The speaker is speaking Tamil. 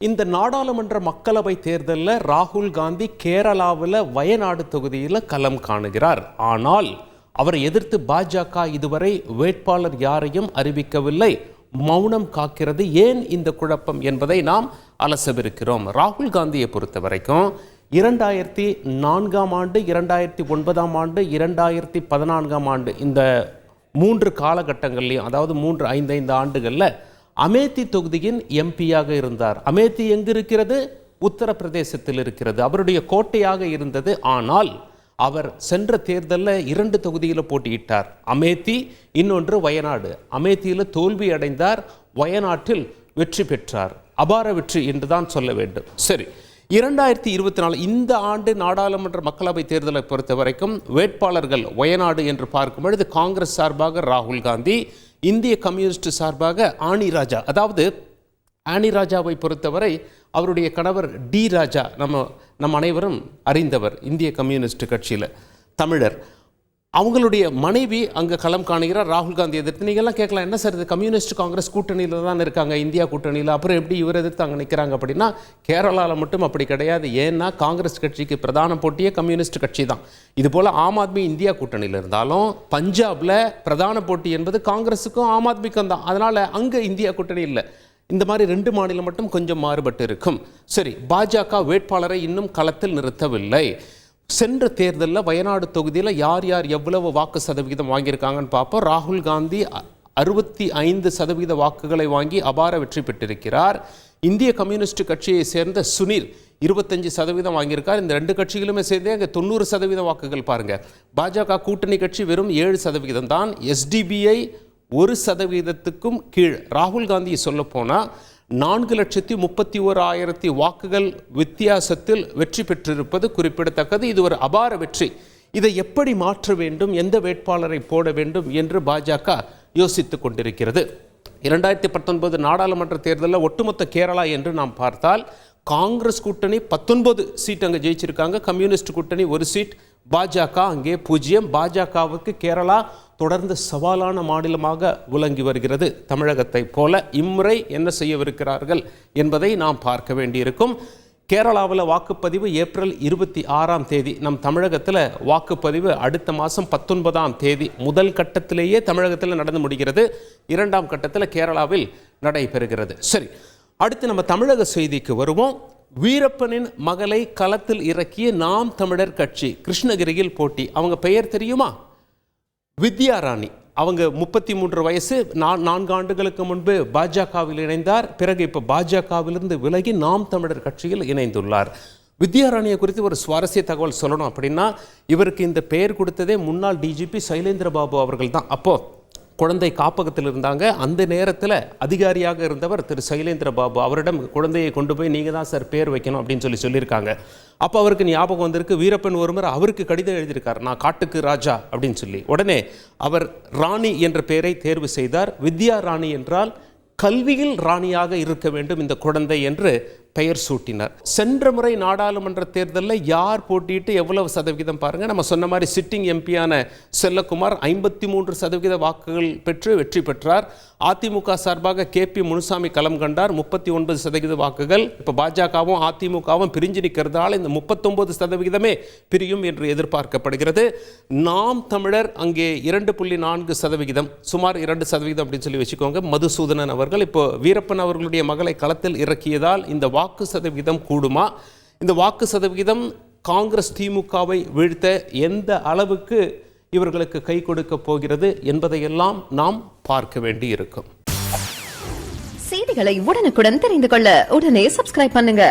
இந்த நாடாளுமன்ற மக்களவை தேர்தலில் ராகுல் காந்தி கேரளாவில் வயநாடு தொகுதியில் களம் காணுகிறார். ஆனால் அவரை எதிர்த்து பாஜக இதுவரை வேட்பாளர் யாரையும் அறிவிக்கவில்லை. மௌனம் காக்கிறது. ஏன் இந்த குழப்பம் என்பதை நாம் அலசவிருக்கிறோம். ராகுல் காந்தியை பொறுத்த வரைக்கும் 2004ஆம் ஆண்டு, 2009ஆம் ஆண்டு, 2014ஆம் ஆண்டு இந்த 3 காலகட்டங்கள்லையும், அதாவது 3-5 ஆண்டுகளில் அமேத்தி தொகுதியின் எம்பியாக இருந்தார். அமேத்தி எங்கு இருக்கிறது? உத்தரப்பிரதேசத்தில் இருக்கிறது. அவருடைய கோட்டையாக இருந்தது. ஆனால் அவர் சென்ற தேர்தலில் 2 தொகுதியில் போட்டியிட்டார். அமேத்தி, இன்னொன்று வயநாடு. அமேத்தியில் தோல்வி அடைந்தார், வயநாட்டில் வெற்றி பெற்றார். அபார வெற்றி என்றுதான் சொல்ல வேண்டும். சரி, 2024 இந்த ஆண்டு நாடாளுமன்ற மக்களவை தேர்தலை பொறுத்த வரைக்கும் வேட்பாளர்கள் வயநாடு என்று பார்க்கும் பொழுது காங்கிரஸ் சார்பாக ராகுல் காந்தி, இந்திய கம்யூனிஸ்ட் சார்பாக ஆனி ராஜா. அதாவது ஆனி ராஜாவை பொறுத்தவரை அவருடைய கணவர் டி ராஜா நம்ம அனைவரும் அறிந்தவர், இந்திய கம்யூனிஸ்ட் கட்சியில் தமிழர். அவங்களுடைய மனைவி அங்கே களம் காணுகிறார் ராகுல் காந்தி எதிர்த்து. நீங்கள்லாம் கேட்கலாம், என்ன சார் இது கம்யூனிஸ்ட் காங்கிரஸ் கூட்டணியில் தான் இருக்காங்க, இந்தியா கூட்டணியில், அப்புறம் எப்படி இவர் எதிர்த்து அங்கே நிற்கிறாங்க அப்படின்னா, கேரளாவில் மட்டும் அப்படி கிடையாது. ஏன்னா காங்கிரஸ் கட்சிக்கு பிரதான போட்டியே கம்யூனிஸ்ட் கட்சி தான். இதுபோல் ஆம் ஆத்மி இந்தியா கூட்டணியில் இருந்தாலும் பஞ்சாபில் பிரதான போட்டி என்பது காங்கிரஸுக்கும் ஆம் ஆத்மிக்கும் தான். அதனால் அங்கே இந்தியா கூட்டணி இல்லை. இந்த மாதிரி 2 மாநிலம் மட்டும் கொஞ்சம் மாறுபட்டு இருக்கும். சரி, பாஜக வேட்பாளரை இன்னும் களத்தில் நிறுத்தவில்லை. சென்ற தேர்தலில் வயநாடு தொகுதியில் யார் யார் எவ்வளவு வாக்கு சதவிகிதம் வாங்கியிருக்காங்கன்னு பார்ப்போம். ராகுல் காந்தி 65% வாக்குகளை வாங்கி அபார வெற்றி பெற்றிருக்கிறார். இந்திய கம்யூனிஸ்ட் கட்சியை சேர்ந்த சுனில் 25% வாங்கியிருக்கார். இந்த 2 கட்சிகளுமே சேர்ந்தே அங்கே 90% வாக்குகள் பாருங்கள். பாஜக கூட்டணி கட்சி வெறும் 7% தான். எஸ்டிபிஐ 1%க்கும் கீழ். ராகுல் காந்தியை சொல்ல போனால் 4,31,000 வாக்குகள் வித்தியாசத்தில் வெற்றி பெற்றிருப்பது குறிப்பிடத்தக்கது. இது ஒரு அபார வெற்றி. இதை எப்படி மாற்ற வேண்டும், எந்த வேட்பாளரை போட வேண்டும் என்று பாஜக யோசித்துக் கொண்டிருக்கிறது. 2019 நாடாளுமன்ற தேர்தலில் ஒட்டுமொத்த கேரளா என்று நாம் பார்த்தால் காங்கிரஸ் கூட்டணி 19 சீட் அங்கே ஜெயிச்சிருக்காங்க, கம்யூனிஸ்ட் கூட்டணி 1 சீட், பாஜக அங்கே 0. பாஜகவுக்கு கேரளா தொடர்ந்து சவாலான மாநிலமாக விளங்கி வருகிறது. தமிழகத்தை போல இம்முறை என்ன செய்யவிருக்கிறார்கள் என்பதை நாம் பார்க்க வேண்டியிருக்கும். கேரளாவில் வாக்குப்பதிவு ஏப்ரல் 26ஆம் தேதி, நம் தமிழகத்தில் வாக்குப்பதிவு அடுத்த மாதம் 19ஆம் தேதி முதல் கட்டத்திலேயே தமிழகத்தில் நடந்து முடிகிறது. 2ஆம் கட்டத்தில் கேரளாவில் நடைபெறுகிறது. சரி, அடுத்து நம்ம தமிழக செய்திக்கு வருவோம். வீரப்பனின் மகளை களத்தில் இறக்கிய நாம் தமிழர் கட்சி கிருஷ்ணகிரியில் போட்டி. அவங்க பெயர் தெரியுமா? வித்யா ராணி. அவங்க 33 வயசு. 4 ஆண்டுகளுக்கு முன்பு பாஜகவில் இணைந்தார். பிறகு இப்போ பாஜகவிலிருந்து விலகி நாம் தமிழர் கட்சியில் இணைந்துள்ளார். வித்யா ராணியை குறித்து ஒரு சுவாரஸ்ய தகவல் சொல்லணும் அப்படின்னா, இவருக்கு இந்த பெயர் கொடுத்ததே முன்னாள் டிஜிபி சைலேந்திர பாபு அவர்கள் தான். அப்போது குழந்தை காப்பகத்தில் இருந்தாங்க. அந்த நேரத்தில் அதிகாரியாக இருந்தவர் திரு சைலேந்திர பாபு. அவரிடம் குழந்தையை கொண்டு போய் நீங்கள் தான் சார் பேர் வைக்கணும் அப்படின்னு சொல்லியிருக்காங்க. அப்போ அவருக்கு ஞாபகம் வந்திருக்கு. வீரப்பன் ஒருமுறை அவருக்கு கடிதம் எழுதியிருக்கார், நான் காட்டுக்கு ராஜா அப்படின்னு சொல்லி. உடனே அவர் ராணி என்ற பெயரை தேர்வு செய்தார். வித்யா ராணி என்றால் கல்வியில் ராணியாக இருக்க வேண்டும் இந்த குழந்தை என்று பெயர் சூட்டினார். சென்ற முறை நாடாளுமன்ற தேர்தலில் யார் போட்டியிட்டு எவ்வளவு சதவிகிதம் பாருங்கள். நம்ம சொன்ன மாதிரி சிட்டிங் எம்பியான செல்லக்குமார் 53% வாக்குகள் பெற்று வெற்றி பெற்றார். அதிமுக சார்பாக KP முனுசாமி களம் கண்டார், 39% வாக்குகள். இப்போ பாஜகவும் அதிமுகவும் பிரிஞ்சு நிற்கிறதால இந்த 39% பிரியும் என்று எதிர்பார்க்கப்படுகிறது. நாம் தமிழர் அங்கே 2.4%, சுமார் 2% அப்படின்னு சொல்லி வச்சுக்கோங்க. மதுசூதனன் அவர்கள் இப்போ வீரப்பன் அவர்களுடைய மகளை களத்தில் இறக்கியதால் இந்த வாக்கு சதவிகிதம் கூடுமா? இந்த வாக்கு சதவிகிதம் காங்கிரஸ் திமுகவை வீழ்த்த எந்த அளவுக்கு இவர்களுக்கு கை கொடுக்க போகிறது என்பதையெல்லாம் நாம் பார்க்க வேண்டி இருக்கும். செய்திகளை உடனுக்குடன் தெரிந்து கொள்ள உடனே சப்ஸ்கிரைப் பண்ணுங்க.